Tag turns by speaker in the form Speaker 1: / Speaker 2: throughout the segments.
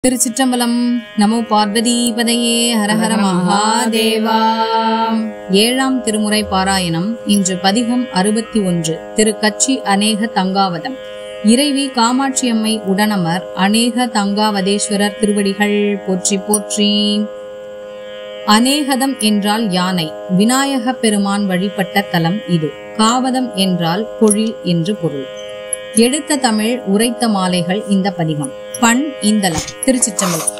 Speaker 1: திருச்சிற்றம்பலம். நமோ பார்வதீபதையே. ஹரஹர மகாதேவா. ஏழாம் திருமுறை பாராயணம். இன்று பதிகம் 61. திரு கச்சி அநேக தங்காவதம். இறைவி காமாட்சியம்மை உடனமர் அநேக தங்காவதேஸ்வரர் திருவடிகள் போற்றி போற்றி. அநேகதம் என்றால் யானை. விநாயக பெருமான் வழிபட்ட தலம் இது. காவதம் என்றால் பொழில் என்று பொருள். எடுத்த தமிழ், உரைத்த மாலைகள் இந்த பதிகம். பண் இந்தலம். திருச்சிற்றம்பலம்.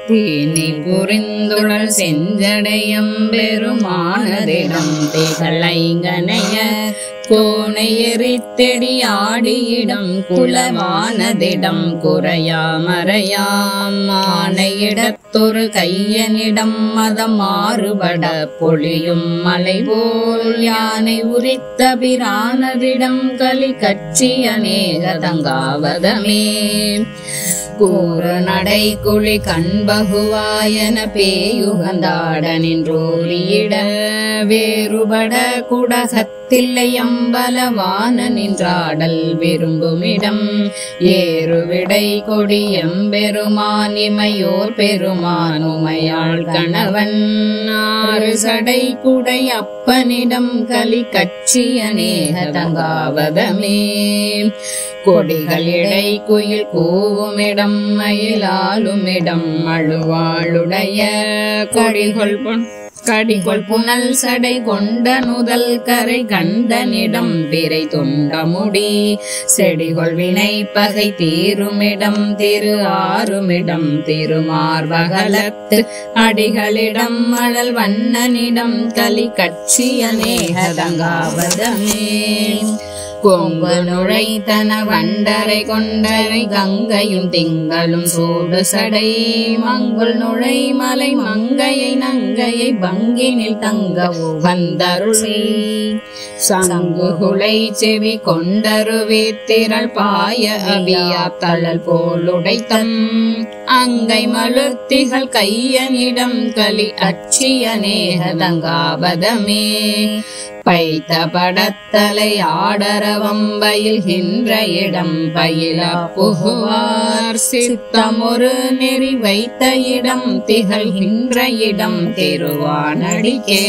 Speaker 2: தீனி புரிந்துழல் செஞ்சடையம் பெருமானதிடம் திகழைங்கனைய கோணை எரித்தெடி ஆடியிடம் குலமானதிடம் குறையாமறையாம் ஆனையிடத்தொரு கையனிடம் மதம் மாறுபட பொழியும் மலை போல் யானை உரித்த பிரானதிடம் கலி கச்சி அநேக தங்காவதமே கூற நடை குழி கண்பகுவாயன பேயுகந்தாட நின்றோரியிட வேறுபட குடகத்தில்லையம்பலவான நின்றாடல் விரும்புமிடம் ஏறுவிடை கொடியம்பெருமான் இமையோர் பெருமான் உமையாள் கணவன் ஆறு சடை குடை அப்பனிடம் கலி கச்சி அநேக தங்காவதமே கொடிகள் இடை குயில் கூவுமிடம் மயிலாலுமிடம் அழுவாளுடைய கடிகொள் புனல் சடை கொண்ட நுதல் கரை கண்டனிடம் பிறை தொண்டமுடி செடிகொள் வினை பகை தீருமிடம் திரு ஆறுமிடம் திருமார்பகலத்து அடிகளிடம் மழல் வண்ணனிடம் கலி கச்சி அநேக தங்காவதமே கொங்கு நுழைத்தன வண்டரை கொண்டரை கங்கையும் திங்களும் சூடு சடை மங்குள் நுழை மலை மங்கையை நங்கையை பங்கினில் தங்கவோ வந்தருளே சங்குகுலை செவி கொண்டருவே திரள் பாய அவியா தளல் போலுடைத்தம் அங்கை மழுத்திகள் கையனிடம் கலி அச்சி அநேக தங்காவதமே பைத்த படத்தலை ஆடரவம்பயில்கின்ற இடம் பயில புகுவார் சித்தமொரு நெறி வைத்த இடம் திகழ்கின்ற இடம் திருவானடிக்கே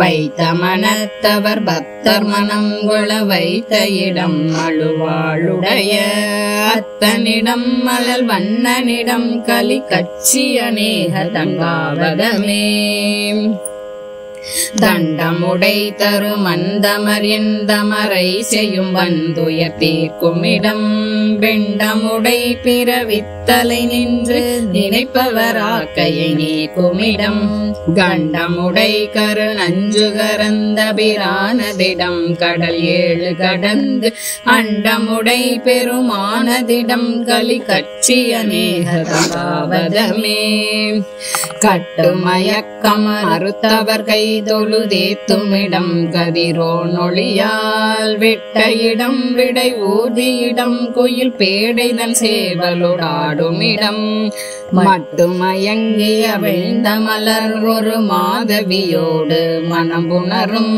Speaker 2: வைத்த மனத்தவர் பக்தர் மனம் கொள வைத்த இடம் அழுவாளுடைய அத்தனிடம் மலல் வண்ணனிடம் கலி கச்சி அநேக தங்காவதமே தண்டமுடை தரும் அந்தமர் எந்தமரை செய்யும் வந்துயர் தீர்க்குமிடம் வெண்டமுடை பிறவித்தலை நின்று நினைப்பவராக்கையை நீக்குமிடம் கண்டமுடை கரு நஞ்சு கரந்த பிரானதிடம் கடல் ஏழு கடந்து அண்டமுடை பெருமானதிடம் கலி கச்சி அநேக தங்காவதமே கட்டுமயக்கம் அறுத்தவர் கை தொழுதேத்துமிடம் கதிரோ நொழியால் விட்ட இடம் விடை ஊதியிடம் கோயில் பேடைதன் சேவலோடாடுமிடம் மட்டுமயங்கிய வெந்த மலர் ஒரு மாதவியோடு மனம்புணரும்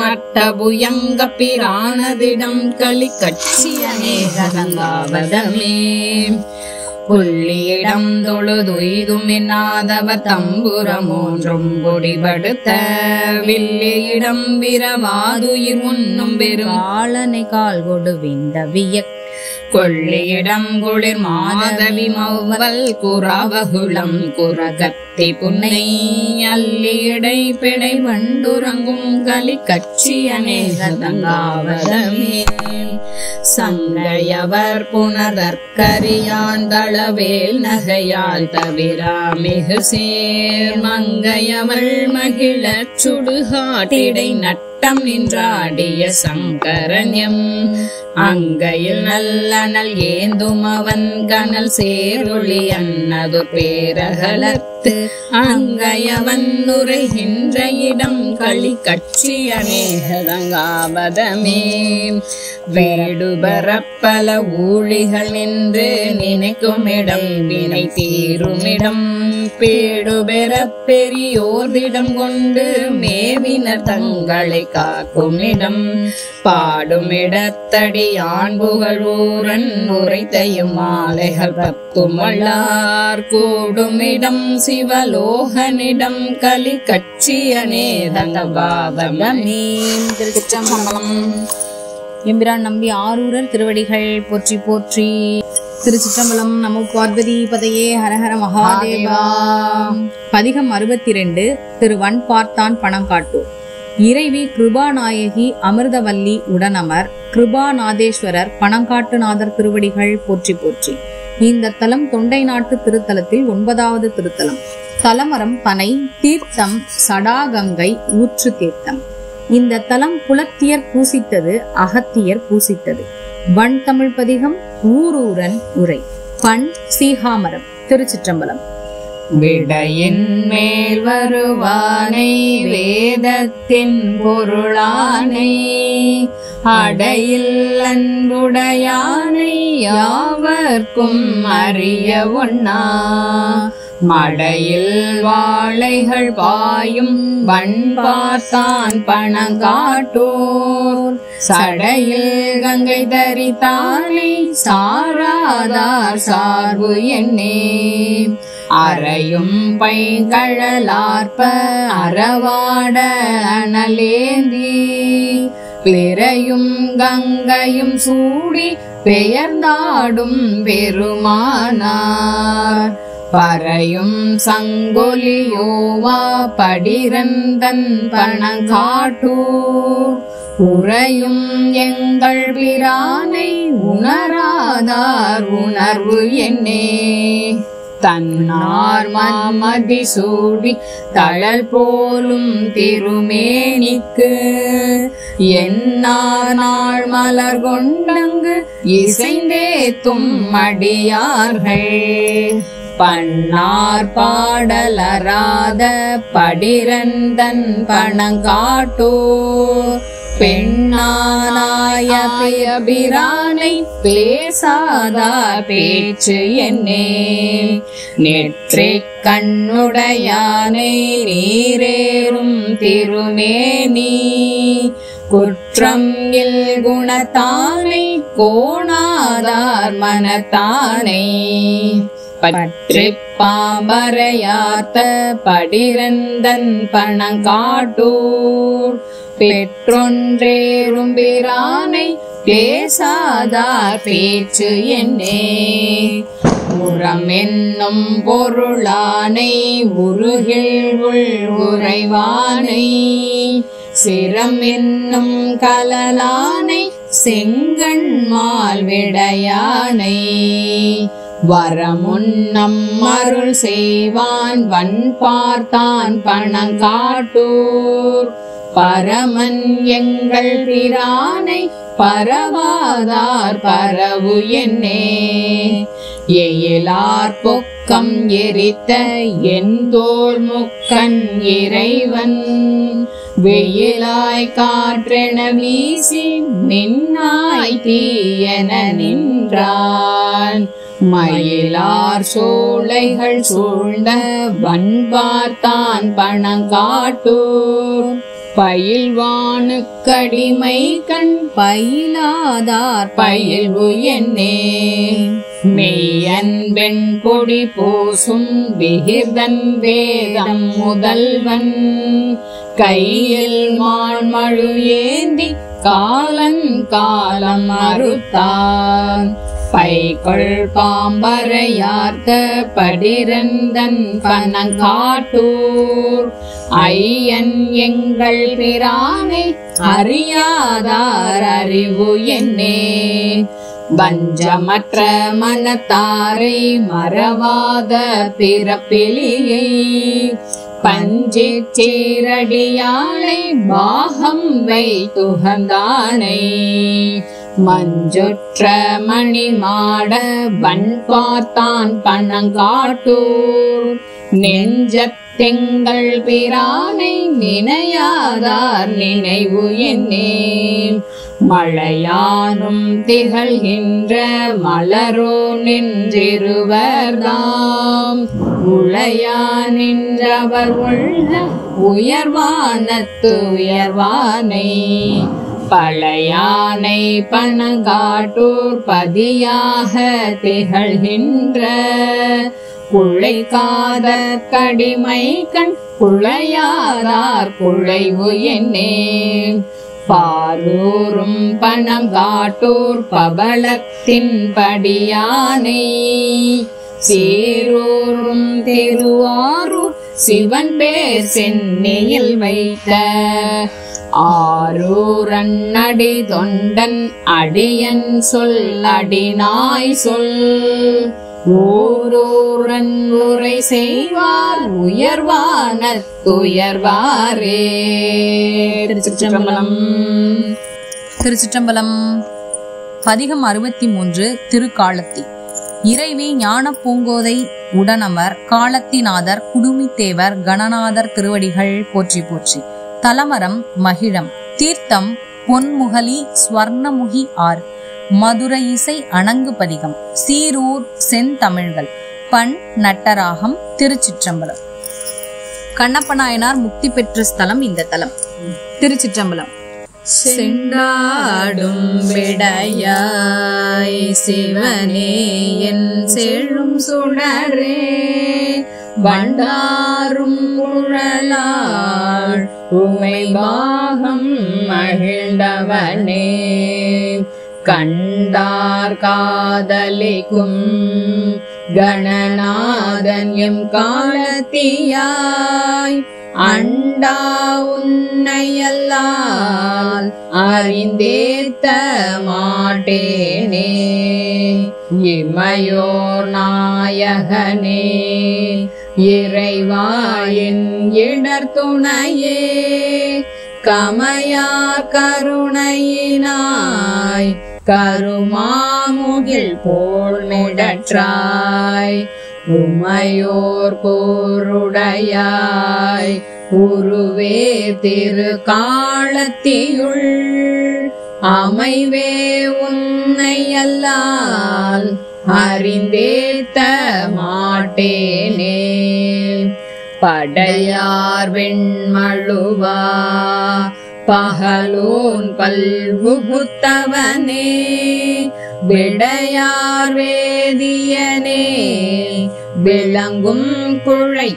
Speaker 2: மட்டபுயங்க பிரானதிடம் கலி கச்சி அநேக தங்காவதமே புள்ளியிடம் தொழுதுய்துமின்னாதவர் தம்புரமூன்றும் பொடிபடுத்த வில்லியிடம் விரவாதுயிர் உண்ணும் பெரும் ஆளனை கால் கொடுவிந்த வியக் கொள்ளியிடம் குளிர் மாதவி மௌவல் குறாவகுளம் குரகத்தி புன்னை அல்லியடை பிடை வண்டுறங்கும் கலி கச்சி அநேக தங்காவதமே சங்கையவர் புனதற்கரியான் தளவேல் நகையால் தவிரா மிகு சேர் மங்கையவள் மகிழ சுடுகாட்டிடை நட்டம் நின்றாடிய சங்கரன்யம் அங்கையில் நல்லனல் ஏந்தும் அவன் கனல் சேருளி அன்னது பேரகலத்து அங்கையவன் உரைகின்ற இடம் களி கட்சிய நேகதங்காவதமே வேடுபரப்பல ஊழிகள் என்று நினைக்குமிடம் வினை தீருமிடம் பேடுபெற பெரியோர்திடம் கொண்டு மேவினர் தங்களை காக்குமிடம் பாடுமிடத்தடி ஆண்புகழூரன் உரைத்தையும் மாலைகள் பத்துமள்ளார் கூடுமிடம் சிவலோகனிடம் கலி கட்சிய நேதங்கபாவமே.
Speaker 1: திருச்சிற்றம்பலம். எம்பிரான் நம்பி ஆரூரர் திருவடிகள் போற்றி போற்றி. திருச்சிற்றம்பலம். நமோ பார்வதி பதையே ஹரஹர மகாதேவா. பதிகம் 62. திரு வன்பார்த்தான் பணங்காட்டூர். இறைவி கிருபாநாயகி அமிர்தவல்லி உடனமர் கிருபாநாதேஸ்வரர் பணங்காட்டுநாதர் திருவடிகள் போற்றி போற்றி. இந்த தலம் தொண்டை நாட்டு திருத்தலத்தில் 9வது திருத்தலம். தலமரம் பனை, தீர்த்தம் சடாகங்கை, ஊற்று தீர்த்தம். இந்த தலம் புலத்தியர் பூசித்தது, அகத்தியர் பூசித்தது. வன் தமிழ் பதிகம். ஊரூரன் உரை. பண் சீகாமரம். திருச்சிற்றம்பலம்.
Speaker 2: விடையின் மேல் வருவானை வேதத்தின் பொருளானை அடையில் அன்புடையானை யாவர்க்கும் அறிய ஒண்ணா மடையில் வாழைகள் பாயும் வன்பார்த்தான் பணங்காட்டூர் சடையில் கங்கை தரித்தானை சாராதார் சார்பு என்னே அறையும் பைங்கழலார்ப்ப அறவாட அனலேந்தி பிறையும் கங்கையும் சூடி பெயர்ந்தாடும் பெருமானார் பறையும் சங்கொலியோவா படிரந்தன் பணங்காட்டூர் உறையும் எங்கள் பிரானை உணராதார் உணர்வு என்னே தன்னார் மாமதி சூடி தழல் போலும் திருமேனிக்கு என்னார் நாள் மலர் கொண்டங்கு இசைந்தேத்தும் அடியார்கள் பன்னார் பாடலராத படிரந்தன் பணங்காட்டூர் பெண்ணானாய பிரானை பேசாதார் பேச்சு என்னே நெற்றிக் கண்ணுடையானை நீரேறும் திருமேனி குற்றம் இல் குணத்தானை கோணாதார் மனத்தானை பற்றி பாம்பரையாத்த படிரந்தன் பணங்காட்டூர் பெற்றொன்றேறும் பிரானை பேசாதார் பேச்சு என்னே உரம் என்னும் பொருளானை உருகில் உள் உறைவானை சிரம் என்னும் கலலானை செங்கண்மால் விடையானை வரமுன்னம் அருள் செய்வான் வன்பார்த்தான் பணங்காட்டூர் பரமன் எங்கள் பிரானை பரவாதார் பரவு என்னே எயிலார் பொக்கம் எரித்த என் தோள் முக்கண் இறைவன் வெயிலாய் காற்றென வீசி நின்னாய் தீயென நின்றான் மயிலார் சோலைகள் சூழ்ந்த வன்பார்த்தான் பணங்காட்டூர் பயில்வானுக்கடிமை கண் பயிலாதார் பயில்வு என்னே மெய்யன் வெண் கொடி பூசும் விகிர்தன் வேதம் முதல்வன் கையில் மான்மழு ஏந்தி காலன் காலம் அறுத்தான் பைகொள் பாம்பரையார்த்த படிரந்தன் பணங்காட்டூர் ஐயன் எங்கள் பிரானை அறியாதார் அறிவு என்னே வஞ்சமற்ற மனத்தாரை மறவாத பிறப்பிலியை பஞ்சிற் சீரடியாளை பாகம் வைத்துகந்தானை மஞ்சுற்ற மணி மாட வன்பார்த்தான் பணங்காட்டூர் நெஞ்சத்தெங்கள் பிரானை நினையாதார் நினைவு என்னே மழையானும் திகழ்கின்ற மலரோ நின்றிருவர்தாம் உளையா நின்றவர் உள்ள உயர்வானத்து உயர்வானை பழையானை பனங்காட்டூர் பதியாக திகழ்கின்ற குழைக்காத கடிமை கண் குழையாதார் குழைவு என்னே பாலூரும் பணம் காட்டூர் பபலத்தின் படியானை சீரூரும் திருவாரூர் சிவன் பேர் சென்னையில் வைத்த ஆரூரன் அடி தொண்டன் அடியன் சொல் அடிநாய் சொல் ஊரூரன் உரை செய்வார் உயர்வான துயர்வாரே. திருச்சிற்றம்பலம்.
Speaker 1: திருச்சிற்றம்பலம். பதிகம் 63. திருக்காலத்தி. இறைவி ஞான பூங்கோதை உடனமர் காலத்திநாதர் குடுமித்தேவர் கணநாதர் திருவடிகள் போற்றி போற்றி. தலமரம் மகிழம். தீர்த்தம் பொன்முகலி ஸ்வர்ணமுகி ஆர். மதுரை இசை அணங்கு பதிகம். சீரூர் செந்தமிழ்கள். பண் நட்டராகம். திருச்சிற்றம்பலம். கண்ணப்ப நாயனார் முக்தி பெற்ற ஸ்தலம் இந்த தலம். திருச்சிற்றம்பலம்.
Speaker 2: செண்டாடும் விடையாய் சிவனே என் செழும் சுடரே வண்டாரும் குழலாள் உமை பாகம் மகிழ்ந்தவனே கண்டார் காதலிக்கும் கணநாதன் எம் காலத்தியாய் அண்டா உன்னையல்லால் அறிந்தேத்த மாட்டேனே இமையோர் நாயகனே இறைவாயின் இடர் துணையே கமையா கருணையினாய் கருமாமுகில் போல் மிடற்றாய் உமையோர் போருடையாய் உருவே திருக்காலத்தியுள் அமைவே உன்னையல்லால் அறிந்தேத்த மாட்டேனே படையார் வெண்மழுவா பகலோன் பல்புகுத்தவனே விடையார் வேதியனே விளங்கும் குழை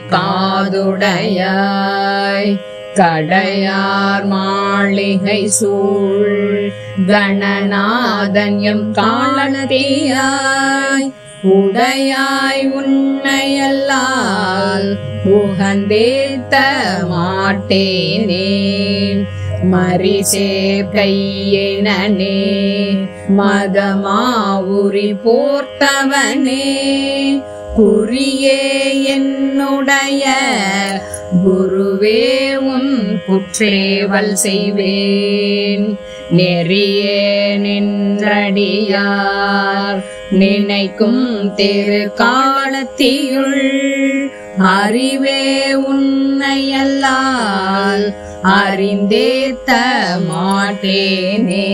Speaker 2: காதுடையாய் கடையார் மாளிகை சூழ் கணநாதன் எம் காலத்தியாய் உடையாய் உன்னையல்லால் உகந்தேத்த மாட்டேனே மரிசேர் கையனே மதமாவுரி போர்த்தவனே குறியே என்னுடைய குருவே உன் குற்றேவல் செய்வேன் நெறியே நின்றடியார் நினைக்கும் திருக்காலத்தியுள் அறிவே உன்னையல்லால் அறிந்தேத்த மாட்டேனே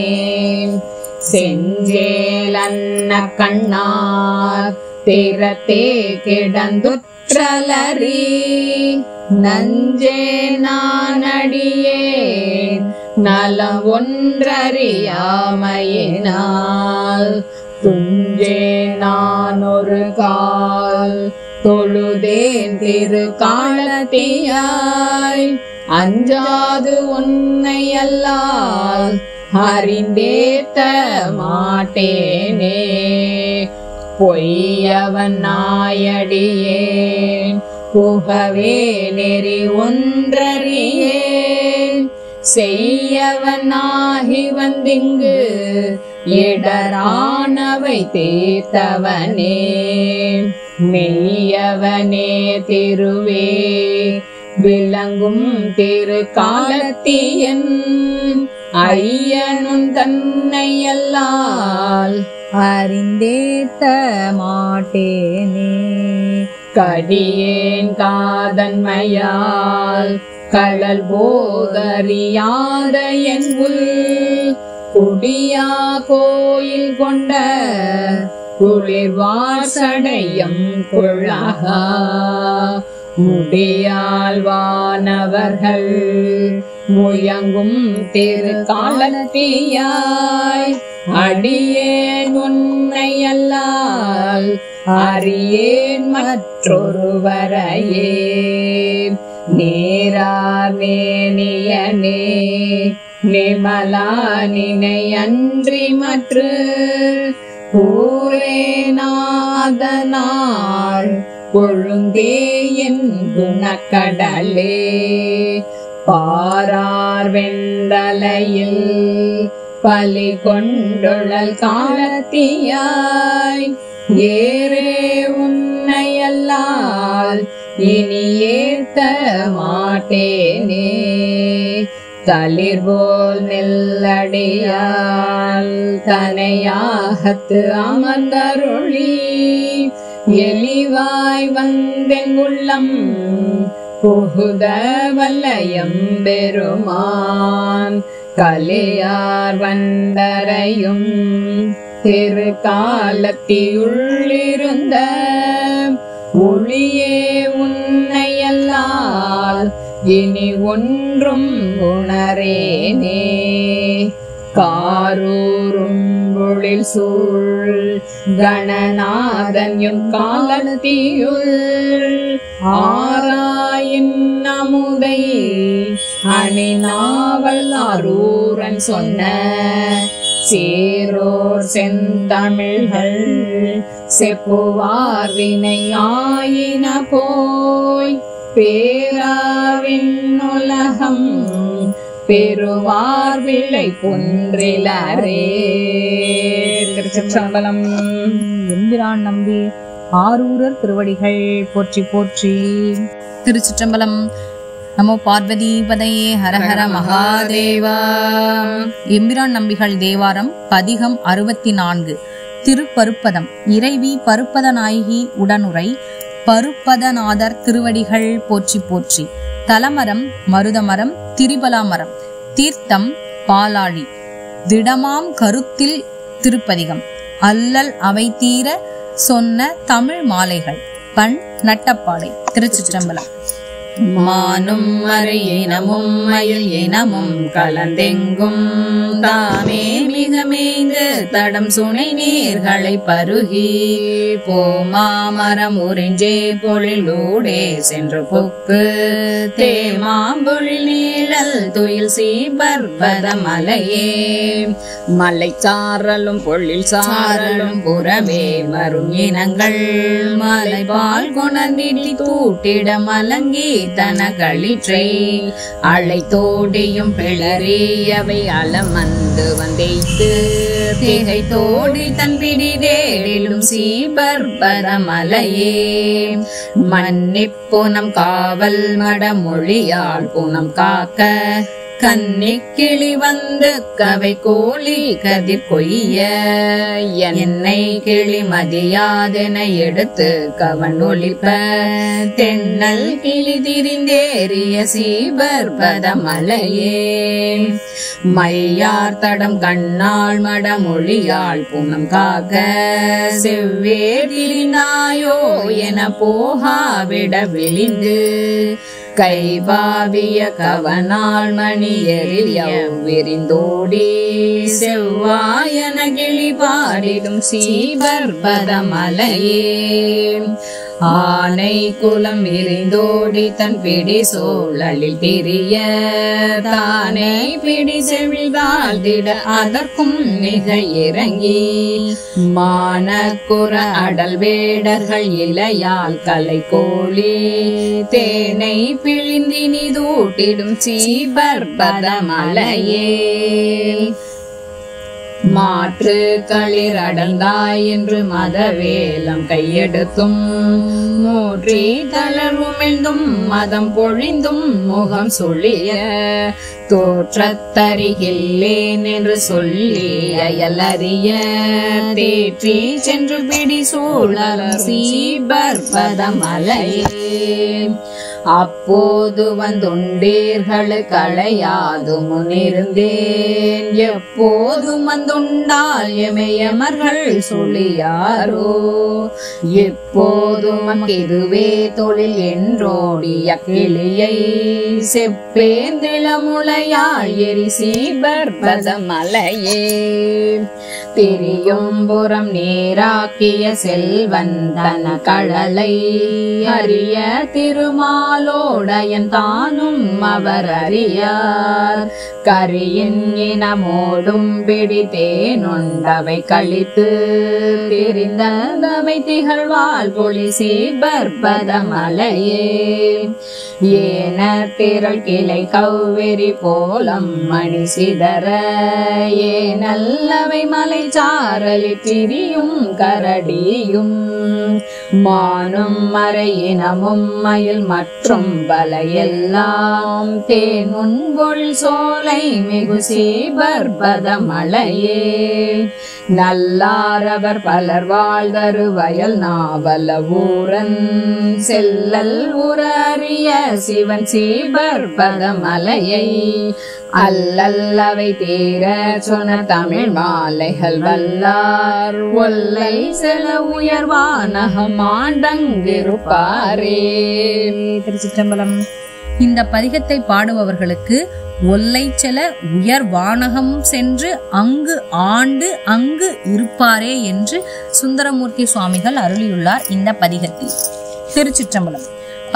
Speaker 2: செஞ்சேலன்ன கண்ணார் திறத்தே கிடந்துற்றலறி நஞ்சே நானடியேன் நலம் ஒன்றறியாமையினால் துஞ்சே நான் ஒரு கால் தொழுதேன் திருக்காலத்தியாய் அஞ்சாது உன்னையல்லால் அறிந்தேத்த மாட்டேனே பொய்யவன் நாயடியேன் புகவே நெறி ஒன்றறியேன் செய்யவனாகி வந்திங்கு இடரானவை தேத்தவனே மெய்யவனே திருவே விளங்கும் திருக்காலத்தியன் ஐயனும் தன்னையல்லால்
Speaker 1: அறிந்தேத்த மாட்டேனே
Speaker 2: கடியேன் காதன்மையால் கடல் போதறியாத என் உள் குடியா கோயில் கொண்ட குளிர்வார் சடையம் கொள்ளகா முடியால் வானவர்கள் முயங்கும் திருக்காலத்தியாய் அடியேன் உன்னை அல்லால் அறியேன் மற்றொருவரையே நேரார் மேனியனே நிமலா நினை அன்றி மற்ற கூரேனாதனால் கொழுந்தே என் குணக்கடலே பாரார் வெண்டலையில் பலி கொண்டுழல் காலத்தியாய் ஏரே உன்னை அல்லால் இனி ஏத்த மாட்டேனே தளிர்போல் நெல்லடியால் தனையாகத்து அமர்ந்தருளி எலிவாய் வந்தென் உள்ளம் புகுத வல்லயம் பெருமான் கலியார் வண்டரையும் திருக்காலத்தியுள்ளிருந்த ஒளியே உன்னை அல்லால் இனி ஒன்றும் உணரேனே காரூரும் பொழில் சூழ் கணநாதன் என் காலத்தியுள் ஆராயின் அமுதை அணிநாவல் அரூரன் சொன்ன சேரோர் செந்தமிழ்கள் செப்புவார் வினை ஆயின போய் பேராவின் உலகம் பெருவார் விளை குன்றிலரே. திருச்சிற்றம்பலம்.
Speaker 1: எம்பிரான் நம்பி ஆரூரர் திருவடிகள் போற்றி போற்றி. திருச்சிற்றம்பலம். நமோ பார்வதி பதையே ஹரஹர மகாதேவா. எம்பிரான் நம்பிகள் தேவாரம் பதிகம் 64. திருப்பருப்பதம். இறைவி பருப்பதநாயகி உடனுரை பருப்பதநாதர் திருவடிகள் போற்றி போற்றி. தலமரம் மருதமரம் திரிபலாமரம். தீர்த்தம் பாலாழி. திடமாம் கருத்தில் திருப்பதிகம். அல்லல் அவை தீர சொன்ன தமிழ் மாலைகள். பண் நட்டப்பாடை. திருச்சிற்றம்பலம்.
Speaker 2: மானும் மறை இனமும் மயில் இனமும் கலந்தெங்கும் தாமே மிக மேய்ந்து தடம் சுனை நீர்களை பருகி போமாமரம் உறிஞ்சே பொழிலூடே சென்று புக்கு தேமாம்பொழில் நீழல் துயில் சீபர்பத மலையே மலை சாரலும் பொழில் சாரலும் புறமே வரும் இனங்கள் மலைபால் கொணர்ந்திடி தூட்டிட மலங்கி தனகளிற்றை அலை தோடியும் பிளறி அவை அலமந்து வந்தைத்து திகை தோடி தன் பிடி தேடிலும் சீபர்பத மலையே மன்னிப்புனம் காவல் மடமொழியால் புனம் காக்க கன்னிக்கிளி வந்து கவை கோழி கதிர் கொய்ய என்னை கிளி மதியாதென எடுத்து கவன் ஒளிப்ப தென்னல் கிளி திரிந்தேறிய சீபர்பத மலையே மையார் தடம் கண்ணாள் மடமொழியால் புனம் காக்க செவ்வே திரிந்தாயோ என போகாவிட விழிந்து கைவாவிய கவனால் மணியரில் விரிந்தோடி செவ்வாயன கிளி பாடிடும் சீபர்பத மலையே ஆனை குலம் விரிந்தோடி தன் பிடி சோழலில் திரிய தானே பிடி செவிழ்தாழ்ந்திட அதற்கும் மிக இறங்கி மானக்குற அடல் வேடர்கள் இலையால் கலை கோழி தேனை பிழிந்தினி தூட்டிடும் சீபர்பத மலையே மாற்று களிர் அடந்தாய் என்று மதவேலம் கையெடுத்தும் மூற்றி தளர்வுமிழ்ந்தும் மதம் பொழிந்தும் முகம் சுழிய தோற்றத்தருகில்லேன் என்று சொல்லி அயலறிய தேற்றி சென்று பிடி சூழலும் சீபர்பதமலையே. அப்போது வந்துண்டீர்களுக்கு அழையாது முன்னிருந்தேன், எப்போதும் வந்துண்டால் எமையமர்கள் சொல்லியாரோ. இப்போதும் இதுவே தொழில் என்றோடிய கிளியை செப்பேந்திளமுலையாள் எரி சீபர்பதமலையே. திரியும் புறம் நேராக்கிய செல்வன் தன கழலை அறிய திருமாலோடையன் தானும் அவர் அறியார். கரியின் இனமோடும் பிடித்தேனுண்டவை கழித்து திரிந்தவை திகழ்வாள் பொழி சீபர்பதமலையே. ஏன திரள் கிளை கவ்வெறி போலம் மணி சிதற ஏனல்லவை மலை சாரலி திரியும் கரடியும் மானும் மறையினமும் மயில் மற்றும் பலையெல்லாம் தேன் உண்பொள் சோலை மிகு சீபர்பதமலையே. நல்லாரவர் பலர் வாழ்தரு வயல் நாவல ஊரன் செல்லல் உரிய சிவன் சீபர்பதமலையை. அல்லல்லவை தீர சொன்ன தமிழ் மாலைகள் வல்லார் ஒல்லை செல உயர்வானகம் ஆண்டங்கிருப்பாரே.
Speaker 1: திருச்சிற்றம்பலம். இந்த பதிகத்தை பாடுபவர்களுக்கு ஒல்லை செல உயர் வானகம் சென்று அங்கு ஆண்டு அங்கு இருப்பாரே என்று சுந்தரமூர்த்தி சுவாமிகள் அருளியுள்ளார் இந்த பதிகத்தில். திருச்சிற்றம்பலம்.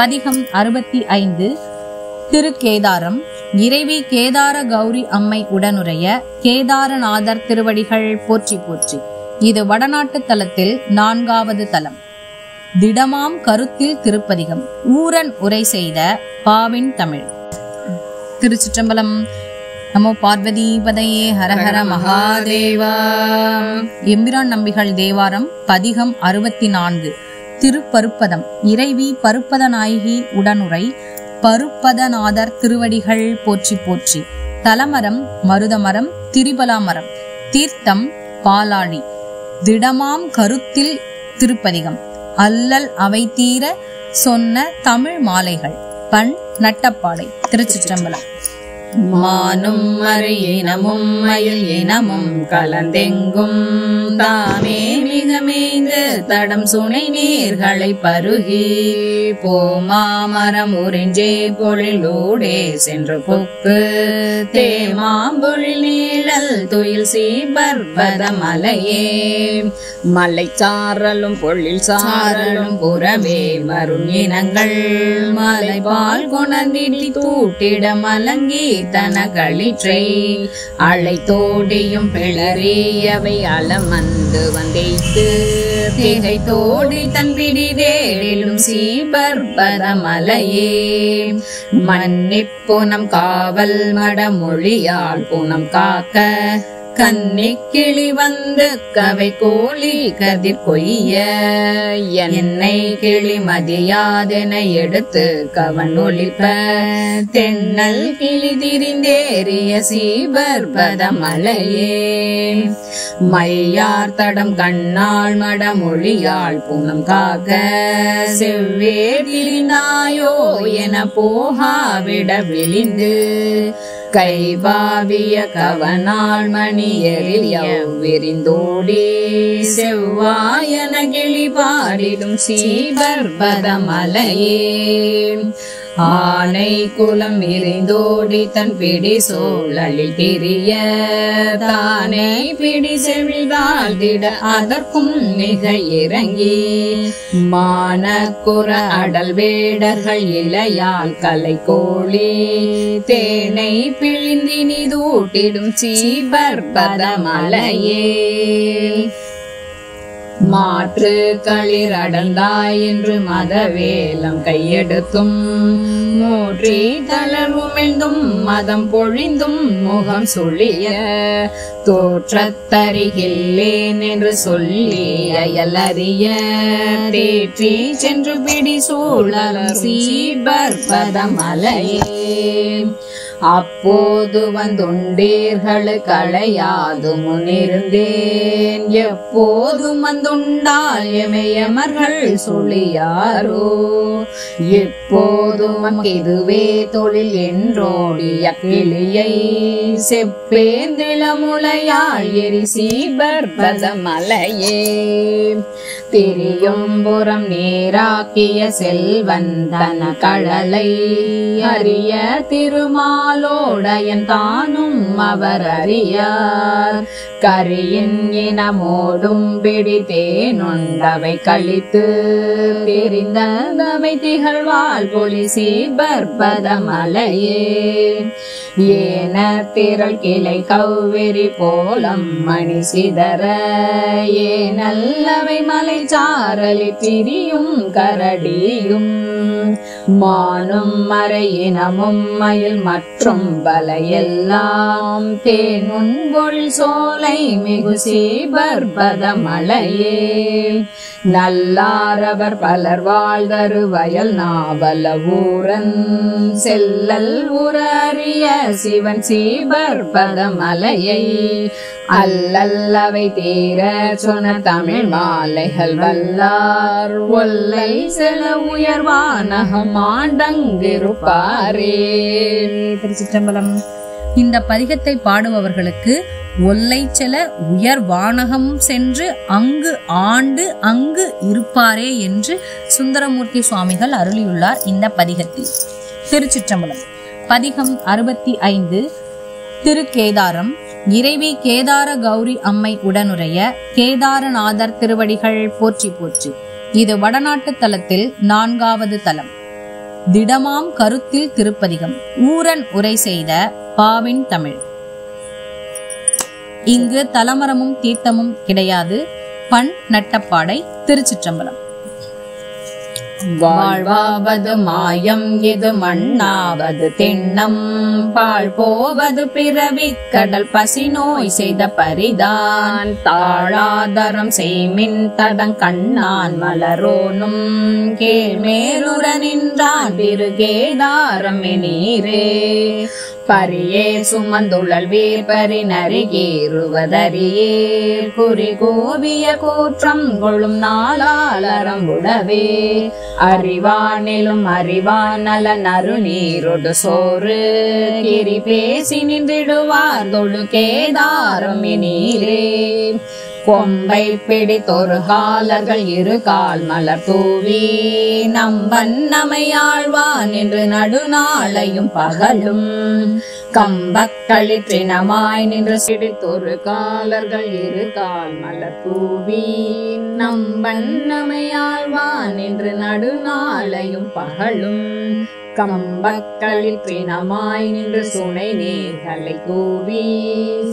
Speaker 1: பதிகம் 65. திருக்கேதாரம். இறைவி கேதார கௌரி அம்மை உடனுடைய கேதாரநாதர் திருவடிகள் போற்றி போற்றி. இது வடநாட்டு தலத்தில் 4வது தலம். திடமாம் கருத்தில் திருப்பதிகம். ஊரன் உரை செய்த பாவின் தமிழ். திருச்சிற்றம்பலம். நமோ பார்வதி பதையே ஹரஹர மகாதேவா. எம்பிரான் நம்பிகள் தேவாரம். பதிகம் 64. திருப்பருப்பதம். இறைவி பருப்பத நாயகி உடனுரை பருப்பதநாதர் திருவடிகள் போற்றி போற்றி. தலமரம் மருதமரம் திரிபலாமரம். தீர்த்தம் பாலாழி. திடமாம் கருத்தில் திருப்பதிகம். அல்லல் அவை தீர சொன்ன தமிழ் மாலைகள். பண் நட்டப்பாடை. திருச்சிற்றம்பலம்.
Speaker 2: மானும் மறையினமும் மயில் இனமும் கலந்தெங்கும் தாமே மிக மேய்ந்து தடம் சுனை நீர்களை பருகி போமாமரம் உறிஞ்சே பொழிலூடே சென்று பொக்கு தேமாம்பொழில் நீழல் துயில் சீபர்பதமலையே. மலை சாரலும் பொழில் சாரலும் புறவே வரும் இனங்கள் மலைபால் கொணர்ந்திடி தூட்டிட மலங்கி தன களிற்றை அலை தோடியும் பிளறியவை அலமந்து வந்தைத்து திகை தோடி தன் பிடி தேடிலும் சீபர்பதமலையே. மன்னிப்புனம் காவல் மடமொழியால் புனம் காக்க கன்னி கிளி வந்து கவை கோழி கதிர் கொய்ய என்னை கிளி மதியாதென எடுத்து கவன் ஒளிப்ப தென்னல் கிளி திரிந்தேறிய சீபர்பதமலையே. மையார் தடம் கண்ணாள் மடமொழியாள் புனம் காக்க செவ்வே திரிந்தாயோ என போகாவிட விழிந்து கைபாவிய கவனாள் மணியரில் விரிந்தோடி செவ்வாயன கிளி பாடிடும் சீபர்பதமலையே. ஆனை குலம் விரிந்தோடி தன் பிடி சோழலில் திரிய தானே பிடி செவிழ்தாழ்ந்திட அதற்கும் மிக இறங்கி மானக்குற அடல் வேடர்கள் இலையால் கலை கோழி தேனை பிழிந்தினி தூட்டிடும் சீபர்பதமலையே. மாற்று களிர் அடந்தாய் என்று மதவேலம் கையெடுத்தும் மூற்றி தளர்வுமெழ்ந்தும் மதம் பொழிந்தும் முகம் சுழிய தோற்றத்தருகில்லேன் என்று சொல்லி அயலறிய தேற்றி சென்று பிடி சூழலும் சீபர்பதமலையே. அப்போது வந்துண்டீர்கள் களையாது முன்னிருந்தேன் எப்போதும் வந்துண்டால் எமையமர்கள் சொல்லியாரோ இப்போதும் இதுவே தொழில் என்றோடிய கிளியை செப்பேந்திளமுலையாள் எரிசீபர்பத மலையே திரியும் புறம் நீராக்கிய செல்வன் தன கழலை அறிய திருமாலோடையன் தானும் அவர் அறியார் கரியின் இனமோடும் பிடித்தேனுண்டவை கழித்து தெரிந்தவை திகழ்வாள் பொலி சீபர்பத மலையே ஏன திரள் கிளை கவ்வெறி போலம் மணி சிதற ஏனல்லவை மலை சாரலி திரியும் கரடியும் மானும் மறையினமும் மயில் மற்றும் பலையெல்லாம் தேனுண்பொல் சோலை மிகு சீபர்பத மலையே நல்லாரவர் பலர் வாழ்தரு வயல் நாவல ஊரன் செல்லல் உரிய சிவன் சீபர்பத மலையை அல்லல்லவை தீர சொன்ன தமிழ் மாலைகள் வல்லார் ஒல்லை செல உயர்வானகம் ஆண்டங்கிருப்பாரே.
Speaker 1: திருச்சிற்றம்பலம். இந்த பதிகத்தை பாடுபவர்களுக்கு ஒல்லை செல உயர் வானகம் சென்று அங்கு ஆண்டு அங்கு இருப்பாரே என்று சுந்தரமூர்த்தி சுவாமிகள் அருளியுள்ளார் இந்த பதிகத்தில். திருச்சிற்றம்பலம். பதிகம் 65. திருக்கேதாரம். இறைவி கேதார கௌரி அம்மை உடனுடைய கேதாரநாதர் திருவடிகள் போற்றி போற்றி. இது வடநாட்டு தலத்தில் 4வது தலம். திடமாம் கருத்தில் திருப்பதிகம். ஊரன் உரை செய்த பாவின் தமிழ். இங்கு தலமரமும் தீர்த்தமும் கிடையாது. பண் நட்டப்பாடை. திருச்சிற்றம்பலம்.
Speaker 2: வாழ்வாவது மாயம் இது மண்ணாவது திண்ணம் பாழ் போவது பிறவி கடல் பசி நோய் செய்த பரிதான் தாழாதரம் செய்மின் தடங் கண்ணான் மலரோனும் கீழ் மேலுற நின்றான் திருகேதாரம் நீரே பரியே சுமந்துழல் வீர்பரி நரிகேறுவதறியே குறி கோவிய கூற்றம் கொள்ளும் நாளாலரம் உடவே அறிவானிலும் அறிவான் நல நறு நீரொடு சோறு கிரி பேசி நின்றிடுவார் தொழு கேதாரம் நீரே கொம்பை பிடித்தொரு காலர்கள் இரு கால் மலர் தூவி நம்பன் நமையாழ்வான் என்று நடுநாளையும் பகலும் கம்பக்களிற்றினமாய் நின்று சிடித்தொரு காலர்கள் இரு கால் மலர் தூவி நம்பன் நமையாழ்வான் என்று நடுநாளையும் பகலும் கம்பக்களிற்றினமாய் நின்று சுனை நீர்களை தூவி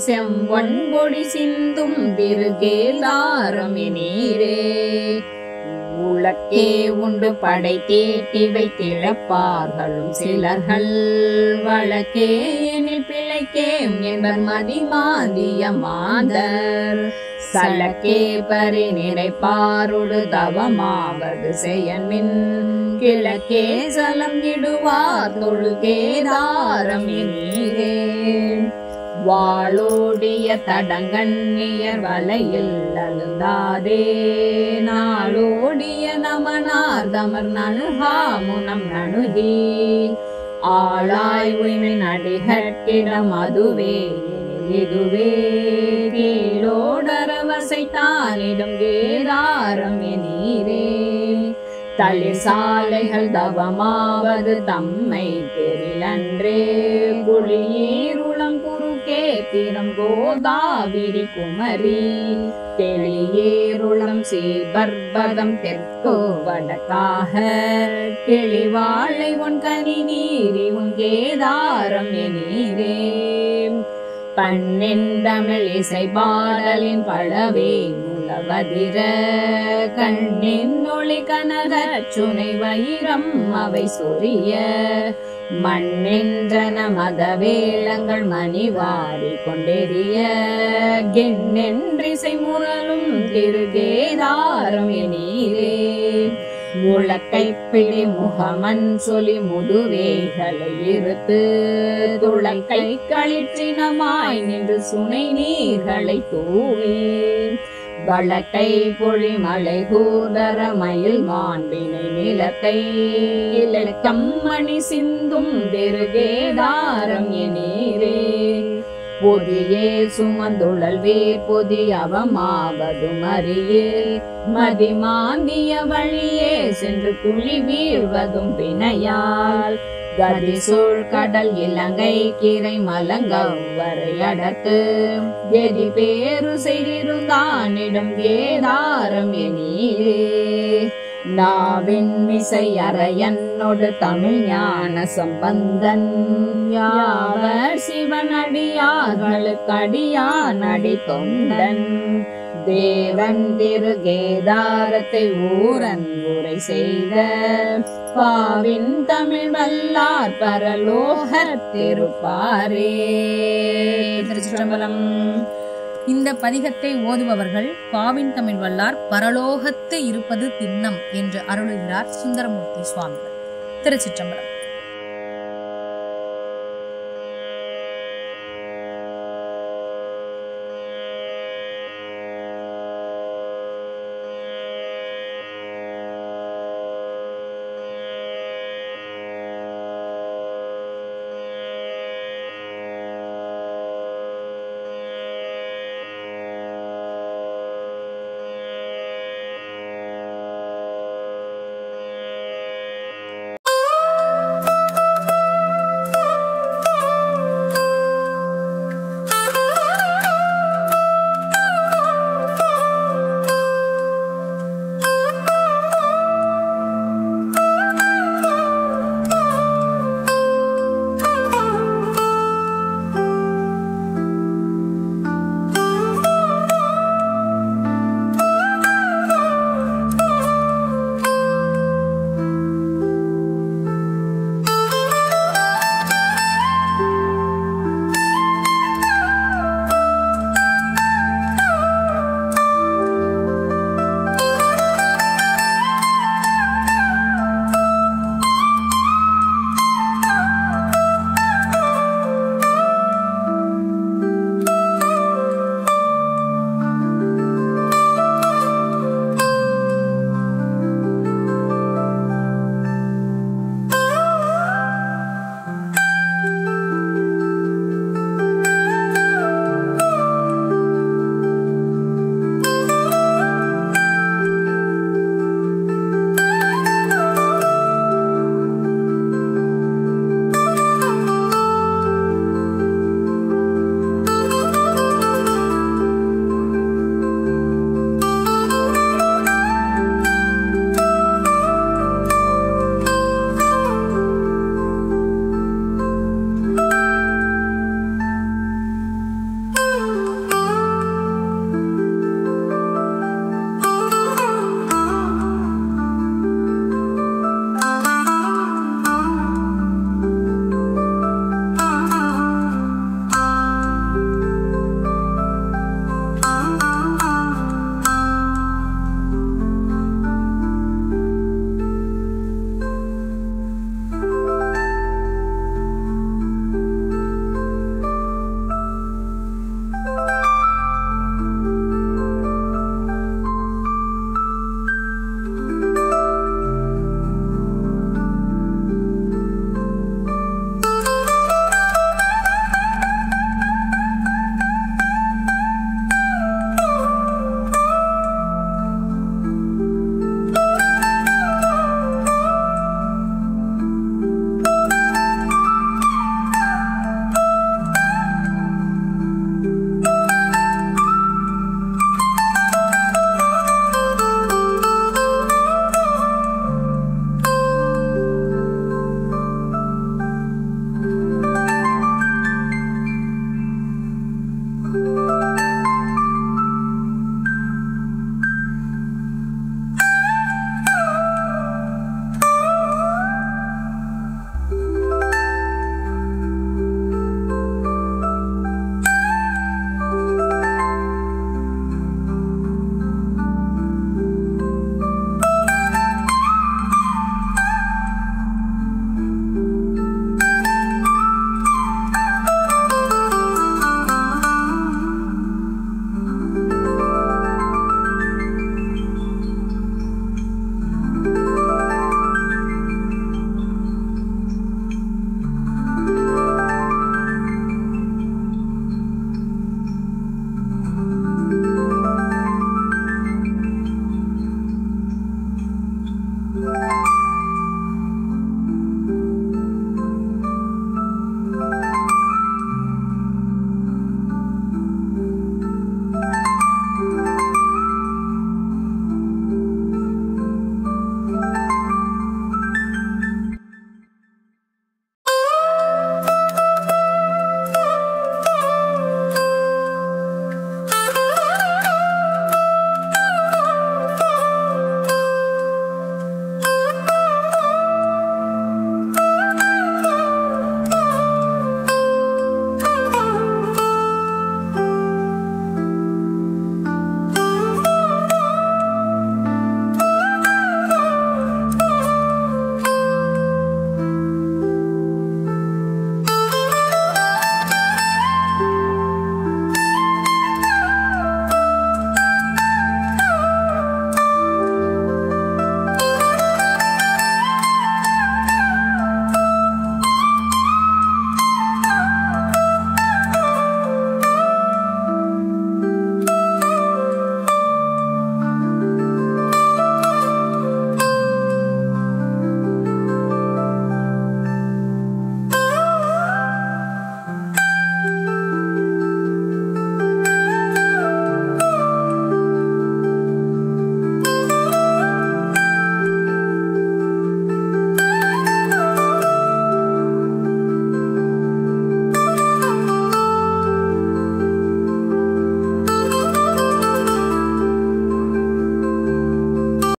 Speaker 2: செம்பொன் பொடி சிந்தும் திருகேதாரம் நீரே உலக்கே உண்டு படை தேட்டி வைத்திழப்பார்களும் சிலர்கள் வழக்கே எனில் பிழைக்கேம் என்பர் மதிமாந்திய மாதர் சலக்கே பரி நிறைப்பாருடு தவமாவது செயன்மின் கிழக்கே சலம் இடுவார் தொழுகேதாரம் நீரே வாளோடிய தடங்கண்ணியர் வலையில் அழுந்தாதே நாளோடிய நமனார் தமர் நணுகாமுனம் நணுகி ஆளாய் உய்மின் அடிகட்டிடம் அதுவே இதுவே கீழோடரவசை தானிடம் கேதாரம் நீரே தளிர் சாலைகள் தவமாவது தம்மை தெரிலன்றே புலியேருளம் குறுக்கே திறம் கோதாவிரி குமரி தெளியேருளம் சீபர்பதம் தெற்கு வடக்காக கிளிவாழை உன் கனி நீரி உன் கேதாரம் நீரே பண்ணின் தமிழ் இசை பாடலின் பழவே முலவதிர கண்ணின் ஒளி கனக சுனை வைரம் அவை சொரிய மண்ணென்றன மதவேளங்கள் மணிவாரி கொண்டெறிய கெண்ணென்றிசை முரலும் திருகேதாரம் நீரே முழக்கை பிடி முகமன் சொல்லி முதுவேகளை இருத்து துளக்கை களிற்றினமாய் நின்று சுனை நீர்களை தூவி வழக்கை பொழி மலை கூதர மயில் மாண்பினை நிலத்தை இலக்கம்மணி சிந்தும் திருகேதாரம் எனீரே பொதியே சுமந்துழல் வேர் பொதி அவமாவது மறியே மதிமாந்திய வழியே சென்று குழி வீழ்வதும் பிணையால் கதிசூழ் கடல் இலங்கை கீரை மலங்கவரை அடர்த்து எதி பேரு செய்திருந்தானிடம் ஏதாரம் எனீரே நாவின் மிசை அறையன்னோடு தமிழ் ஞான சம்பந்தன் யாவர் சிவனடியார்களுக்கடியான் அடி தொண்டன் தேவன் திருகேதாரத்தை ஊரன் உரை செய்த பாவின் தமிழ் வல்லார் பரலோகத்திருப்பாரே. திருச்சிற்றம்பலம்.
Speaker 1: இந்த பதிகத்தை ஓதுபவர்கள் பாவின் தமிழ் வல்லார் பரலோகத்து இருப்பது திண்ணம் என்று அருளுகிறார் சுந்தரமூர்த்தி சுவாமிகள். திருச்சிற்றம்பலம்.